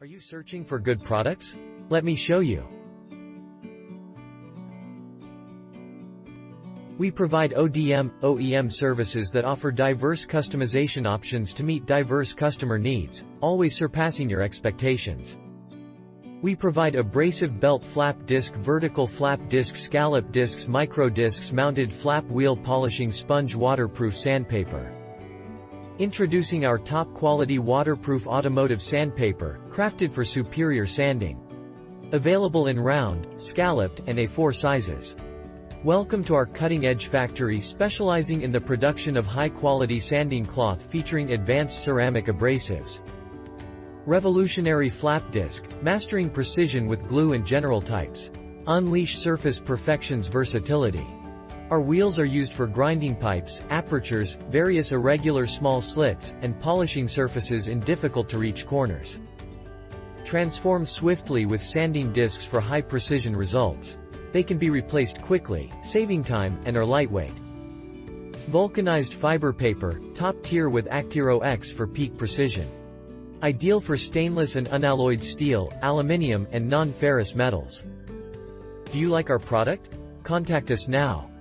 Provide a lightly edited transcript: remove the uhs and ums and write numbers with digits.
Are you searching for good products? Let me show you. We provide ODM/OEM services that offer diverse customization options to meet diverse customer needs, always surpassing your expectations. We provide abrasive belt flap disc, vertical flap disc, scallop discs, micro discs, mounted flap wheel polishing sponge, waterproof sandpaper. Introducing our top-quality waterproof automotive sandpaper, crafted for superior sanding. Available in round, scalloped, and A4 sizes. Welcome to our cutting-edge factory specializing in the production of high-quality sanding cloth featuring advanced ceramic abrasives. Revolutionary flap disc, mastering precision with glue and general types. Unleash surface perfection's versatility. Our wheels are used for grinding pipes, apertures, various irregular small slits, and polishing surfaces in difficult-to-reach corners. Transform swiftly with sanding discs for high-precision results. They can be replaced quickly, saving time, and are lightweight. Vulcanized fiber paper, top tier with Actiro X for peak precision. Ideal for stainless and unalloyed steel, aluminum, and non-ferrous metals. Do you like our product? Contact us now.